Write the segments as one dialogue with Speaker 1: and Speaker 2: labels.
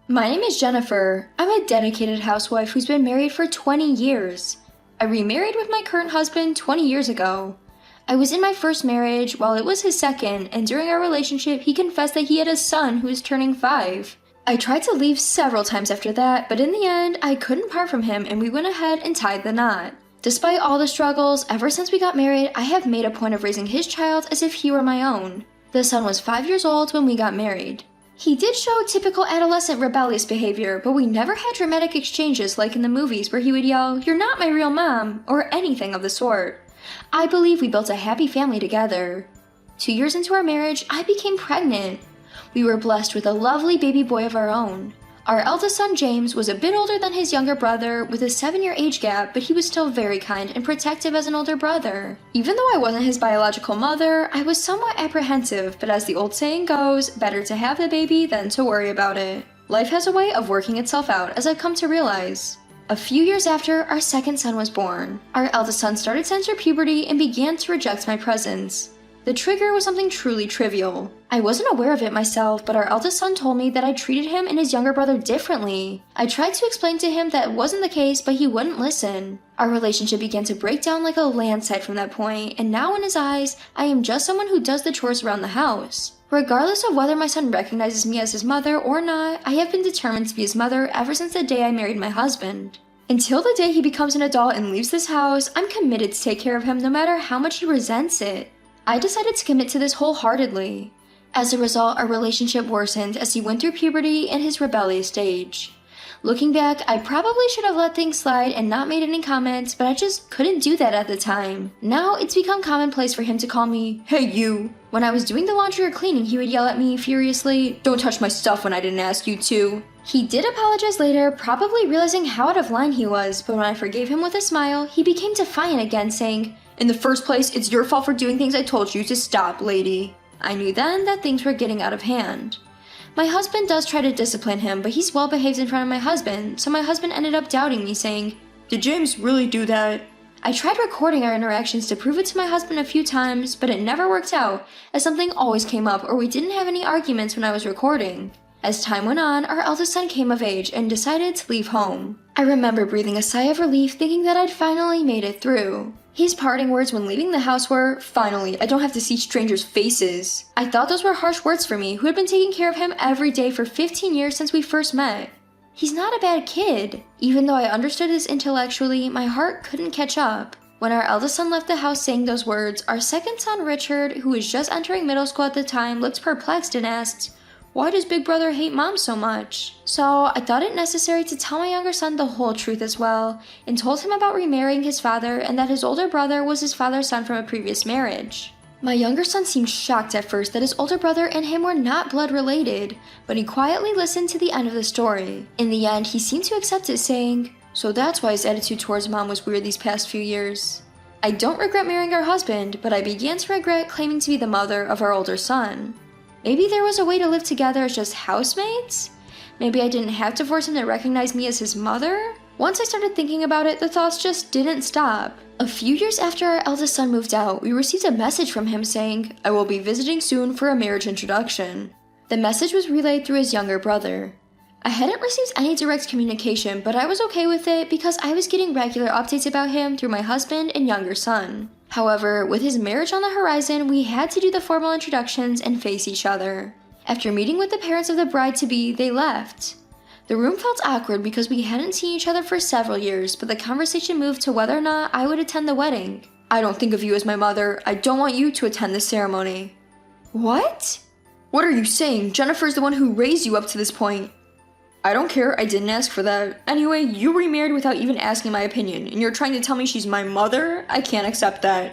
Speaker 1: My name is Jennifer. I'm a dedicated housewife who's been married for 20 years. I remarried with my current husband 20 years ago. I was in my first marriage while it was his second, and during our relationship, he confessed that he had a son who was turning 5. I tried to leave several times after that, but in the end, I couldn't part from him and we went ahead and tied the knot. Despite all the struggles, ever since we got married, I have made a point of raising his child as if he were my own. The son was 5 years old when we got married. He did show typical adolescent rebellious behavior, but we never had dramatic exchanges like in the movies where he would yell, "You're not my real mom," or anything of the sort. I believe we built a happy family together. 2 years into our marriage, I became pregnant. We were blessed with a lovely baby boy of our own. Our eldest son, James, was a bit older than his younger brother with a 7-year age gap, but he was still very kind and protective as an older brother. Even though I wasn't his biological mother, I was somewhat apprehensive, but as the old saying goes, better to have the baby than to worry about it. Life has a way of working itself out, as I've come to realize. A few years after, our second son was born. Our eldest son started to enter puberty and began to reject my presence. The trigger was something truly trivial. I wasn't aware of it myself, but our eldest son told me that I treated him and his younger brother differently. I tried to explain to him that wasn't the case, but he wouldn't listen. Our relationship began to break down like a landslide from that point, and now in his eyes, I am just someone who does the chores around the house. Regardless of whether my son recognizes me as his mother or not, I have been determined to be his mother ever since the day I married my husband. Until the day he becomes an adult and leaves this house, I'm committed to take care of him no matter how much he resents it. I decided to commit to this wholeheartedly. As a result, our relationship worsened as he went through puberty and his rebellious stage. Looking back, I probably should have let things slide and not made any comments, but I just couldn't do that at the time. Now, it's become commonplace for him to call me, "Hey you." When I was doing the laundry or cleaning, he would yell at me furiously, "Don't touch my stuff when I didn't ask you to." He did apologize later, probably realizing how out of line he was, but when I forgave him with a smile, he became defiant again, saying, "In the first place, it's your fault for doing things I told you to stop, lady." I knew then that things were getting out of hand. My husband does try to discipline him, but he's well behaved in front of my husband, so my husband ended up doubting me, saying, "Did James really do that?" I tried recording our interactions to prove it to my husband a few times, but it never worked out, as something always came up or we didn't have any arguments when I was recording. As time went on, our eldest son came of age and decided to leave home. I remember breathing a sigh of relief, thinking that I'd finally made it through. His parting words when leaving the house were, "Finally, I don't have to see strangers' faces." I thought those were harsh words for me, who had been taking care of him every day for 15 years since we first met. He's not a bad kid. Even though I understood this intellectually, my heart couldn't catch up. When our eldest son left the house saying those words, our second son, Richard, who was just entering middle school at the time, looked perplexed and asked, "Why does Big Brother hate Mom so much?" So I thought it necessary to tell my younger son the whole truth as well, and told him about remarrying his father and that his older brother was his father's son from a previous marriage. My younger son seemed shocked at first that his older brother and him were not blood related, but he quietly listened to the end of the story. In the end, he seemed to accept it, saying, "So that's why his attitude towards Mom was weird these past few years." I don't regret marrying our husband, but I began to regret claiming to be the mother of our older son. Maybe there was a way to live together as just housemates? Maybe I didn't have to force him to recognize me as his mother? Once I started thinking about it, the thoughts just didn't stop. A few years after our eldest son moved out, we received a message from him saying, "I will be visiting soon for a marriage introduction." The message was relayed through his younger brother. I hadn't received any direct communication, but I was okay with it because I was getting regular updates about him through my husband and younger son. However, with his marriage on the horizon, we had to do the formal introductions and face each other. After meeting with the parents of the bride-to-be, they left. The room felt awkward because we hadn't seen each other for several years, but the conversation moved to whether or not I would attend the wedding. "I don't think of you as my mother. I don't want you to attend the ceremony." "What?" "What are you saying? Jennifer's the one who raised you up to this point." "I don't care, I didn't ask for that. Anyway, you remarried without even asking my opinion, and you're trying to tell me she's my mother? I can't accept that."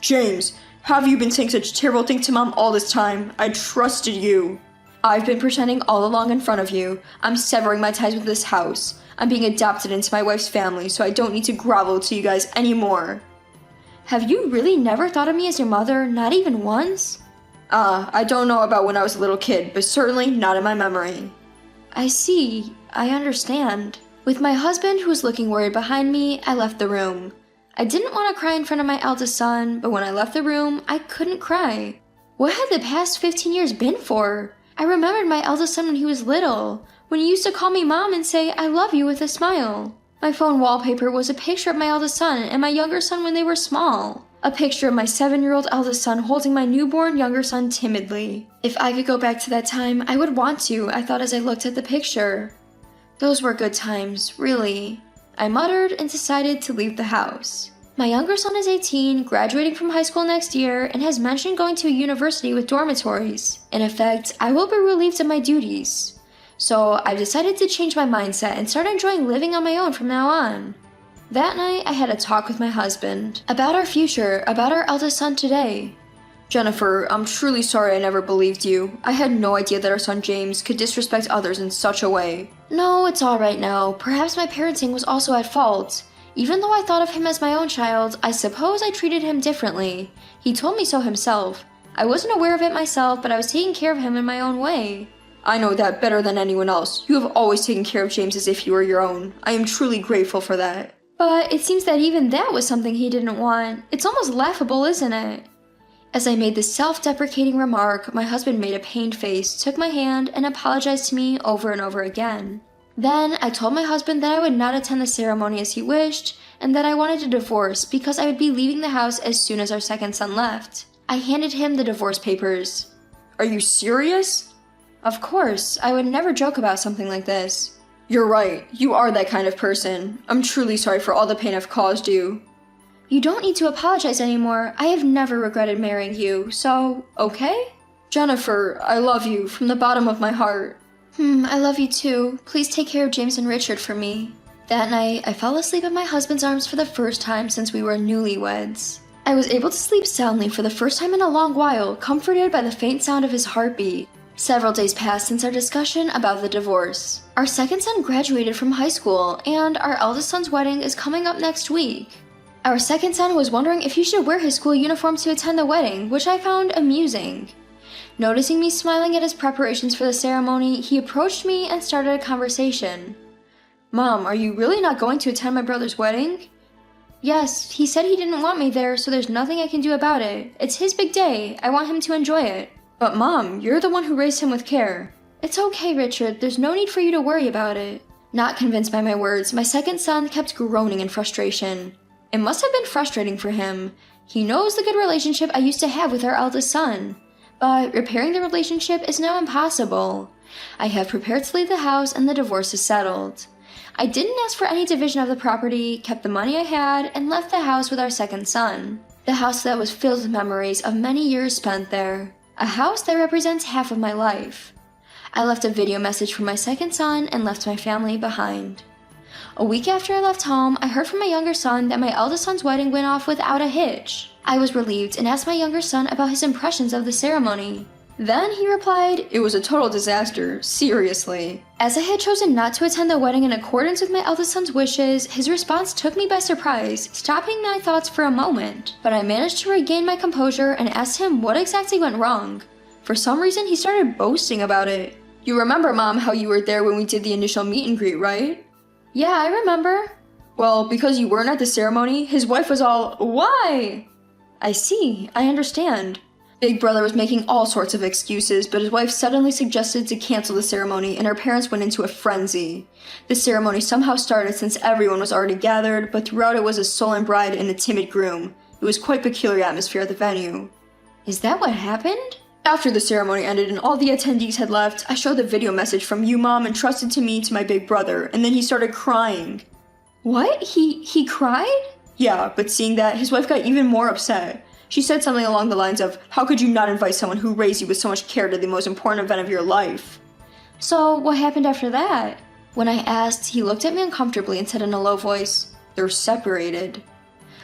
Speaker 1: "James, have you been saying such terrible things to Mom all this time? I trusted you." "I've been pretending all along in front of you. I'm severing my ties with this house. I'm being adopted into my wife's family, so I don't need to grovel to you guys anymore." "Have you really never thought of me as your mother, not even once?" I don't know about when I was a little kid, but certainly not in my memory." "I see. I understand." With my husband, who was looking worried behind me, I left the room. I didn't want to cry in front of my eldest son, but when I left the room, I couldn't cry. What had the past 15 years been for? I remembered my eldest son when he was little, when he used to call me mom and say, "I love you," with a smile. My phone wallpaper was a picture of my eldest son and my younger son when they were small. A picture of my 7-year-old eldest son holding my newborn younger son timidly. If I could go back to that time, I would want to, I thought as I looked at the picture. Those were good times, really. I muttered and decided to leave the house. My younger son is 18, graduating from high school next year, and has mentioned going to a university with dormitories. In effect, I will be relieved of my duties. So I've decided to change my mindset and start enjoying living on my own from now on. That night, I had a talk with my husband about our future, about our eldest son today. "Jennifer, I'm truly sorry I never believed you. I had no idea that our son James could disrespect others in such a way." "No, it's all right now. Perhaps my parenting was also at fault. Even though I thought of him as my own child, I suppose I treated him differently. He told me so himself. I wasn't aware of it myself, but I was taking care of him in my own way." "I know that better than anyone else. You have always taken care of James as if he were your own. I am truly grateful for that." But it seems that even that was something he didn't want. It's almost laughable, isn't it? As I made this self-deprecating remark, my husband made a pained face, took my hand, and apologized to me over and over again. Then I told my husband that I would not attend the ceremony as he wished, and that I wanted a divorce because I would be leaving the house as soon as our second son left. I handed him the divorce papers. "Are you serious?" "Of course, I would never joke about something like this." "You're right, you are that kind of person. I'm truly sorry for all the pain I've caused you." "You don't need to apologize anymore. I have never regretted marrying you, so, okay?" "Jennifer, I love you from the bottom of my heart." I love you too. Please take care of James and Richard for me." That night, I fell asleep in my husband's arms for the first time since we were newlyweds. I was able to sleep soundly for the first time in a long while, comforted by the faint sound of his heartbeat. Several days passed since our discussion about the divorce. Our second son graduated from high school, and our eldest son's wedding is coming up next week. Our second son was wondering if he should wear his school uniform to attend the wedding, which I found amusing. Noticing me smiling at his preparations for the ceremony, he approached me and started a conversation. "Mom, are you really not going to attend my brother's wedding?" "Yes, he said he didn't want me there, so there's nothing I can do about it. It's his big day. I want him to enjoy it." "But Mom, you're the one who raised him with care." "It's okay, Richard. There's no need for you to worry about it." Not convinced by my words, my second son kept groaning in frustration. It must have been frustrating for him. He knows the good relationship I used to have with our eldest son. But repairing the relationship is now impossible. I have prepared to leave the house and the divorce is settled. I didn't ask for any division of the property, kept the money I had, and left the house with our second son. The house that was filled with memories of many years spent there. A house that represents half of my life. I left a video message for my second son and left my family behind. A week after I left home, I heard from my younger son that my eldest son's wedding went off without a hitch. I was relieved and asked my younger son about his impressions of the ceremony. Then he replied, "It was a total disaster, seriously." As I had chosen not to attend the wedding in accordance with my eldest son's wishes, his response took me by surprise, stopping my thoughts for a moment. But I managed to regain my composure and asked him what exactly went wrong. For some reason, he started boasting about it. "You remember, Mom, how you were there when we did the initial meet and greet, right?" "Yeah, I remember." "Well, because you weren't at the ceremony, his wife was all, 'Why?'" "I see, I understand." Big Brother was making all sorts of excuses, but his wife suddenly suggested to cancel the ceremony and her parents went into a frenzy. The ceremony somehow started since everyone was already gathered, but throughout it was a sullen bride and a timid groom. It was quite a peculiar atmosphere at the venue. "Is that what happened?" "After the ceremony ended and all the attendees had left, I showed the video message from you, Mom, entrusted to me to my big brother, and then he started crying." "What? He cried?" "Yeah, but seeing that, his wife got even more upset. She said something along the lines of, 'How could you not invite someone who raised you with so much care to the most important event of your life?'" "So, what happened after that?" When I asked, he looked at me uncomfortably and said in a low voice, "They're separated."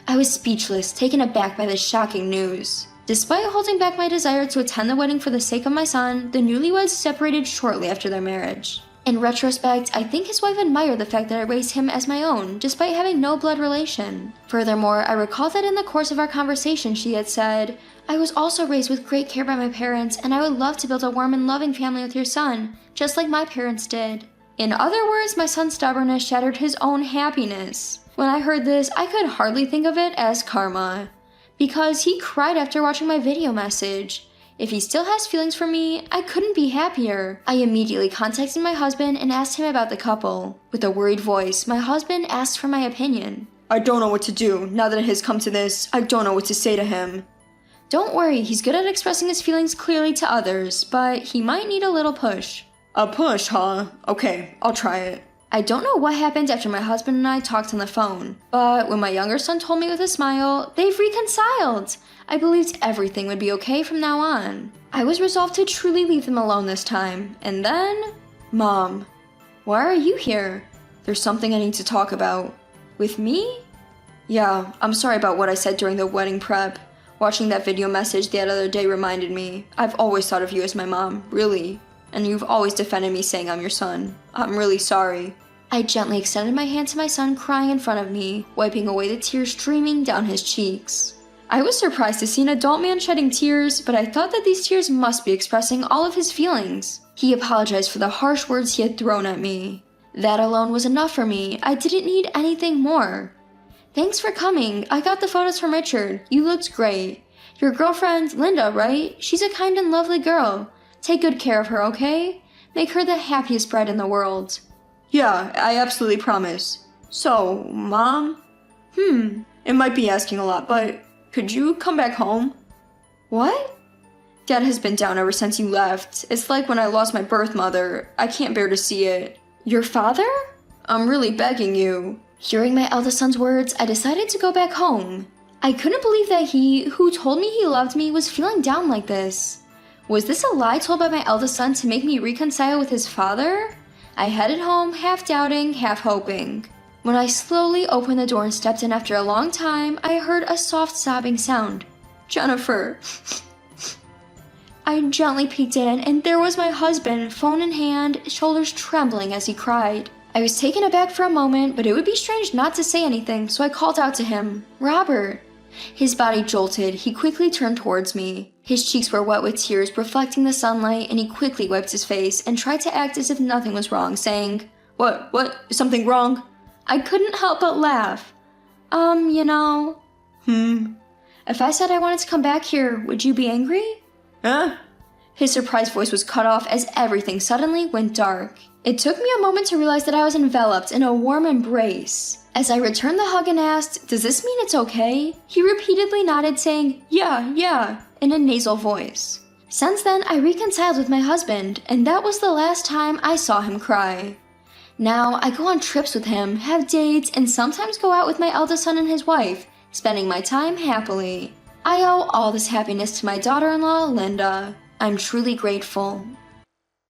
Speaker 1: I was speechless, taken aback by this shocking news. Despite holding back my desire to attend the wedding for the sake of my son, the newlyweds separated shortly after their marriage. In retrospect, I think his wife admired the fact that I raised him as my own, despite having no blood relation. Furthermore, I recall that in the course of our conversation she had said, "I was also raised with great care by my parents, and I would love to build a warm and loving family with your son, just like my parents did." In other words, my son's stubbornness shattered his own happiness. When I heard this, I could hardly think of it as karma. Because he cried after watching my video message. If he still has feelings for me, I couldn't be happier. I immediately contacted my husband and asked him about the couple. With a worried voice, my husband asked for my opinion.
Speaker 2: I don't know what to do. Now that it has come to this, I don't know what to say to him.
Speaker 1: Don't worry, he's good at expressing his feelings clearly to others, but he might need a little push.
Speaker 2: A push, huh? Okay, I'll try it.
Speaker 1: I don't know what happened after my husband and I talked on the phone, but when my younger son told me with a smile, they've reconciled. I believed everything would be okay from now on. I was resolved to truly leave them alone this time, and then...
Speaker 2: Mom,
Speaker 1: why are you here?
Speaker 2: there's something I need to talk about.
Speaker 1: With me?
Speaker 2: Yeah, I'm sorry about what I said during the wedding prep. Watching that video message the other day reminded me. I've always thought of you as my mom, really. And you've always defended me saying I'm your son. I'm really sorry.
Speaker 1: I gently extended my hand to my son crying in front of me, wiping away the tears streaming down his cheeks. I was surprised to see an adult man shedding tears, but I thought that these tears must be expressing all of his feelings. He apologized for the harsh words he had thrown at me. That alone was enough for me. I didn't need anything more. Thanks for coming. I got the photos from Richard. You looked great. Your girlfriend, Linda, right? She's a kind and lovely girl. Take good care of her, okay? Make her the happiest bride in the world.
Speaker 2: Yeah, I absolutely promise. So, Mom? It might be asking a lot, but could you come back home?
Speaker 1: What?
Speaker 2: Dad has been down ever since you left. It's like when I lost my birth mother. I can't bear to see it.
Speaker 1: Your father?
Speaker 2: I'm really begging you.
Speaker 1: Hearing my eldest son's words, I decided to go back home. I couldn't believe that he, who told me he loved me, was feeling down like this. Was this a lie told by my eldest son to make me reconcile with his father? I headed home, half doubting, half hoping. When I slowly opened the door and stepped in after a long time, I heard a soft sobbing sound.
Speaker 2: Jennifer.
Speaker 1: I gently peeked in, and there was my husband, phone in hand, shoulders trembling as he cried. I was taken aback for a moment, but it would be strange not to say anything, so I called out to him, "Robert." His body jolted. He quickly turned towards me. His cheeks were wet with tears, reflecting the sunlight, and he quickly wiped his face and tried to act as if nothing was wrong, saying,
Speaker 2: What? Is something wrong?
Speaker 1: I couldn't help but laugh. You know... If I said I wanted to come back here, would you be angry?
Speaker 2: Huh?
Speaker 1: His surprised voice was cut off as everything suddenly went dark. It took me a moment to realize that I was enveloped in a warm embrace. As I returned the hug and asked, "Does this mean it's okay?" he repeatedly nodded, saying, Yeah, in a nasal voice. Since then, I reconciled with my husband, and that was the last time I saw him cry. Now, I go on trips with him, have dates, and sometimes go out with my eldest son and his wife, spending my time happily. I owe all this happiness to my daughter-in-law, Linda. I'm truly grateful.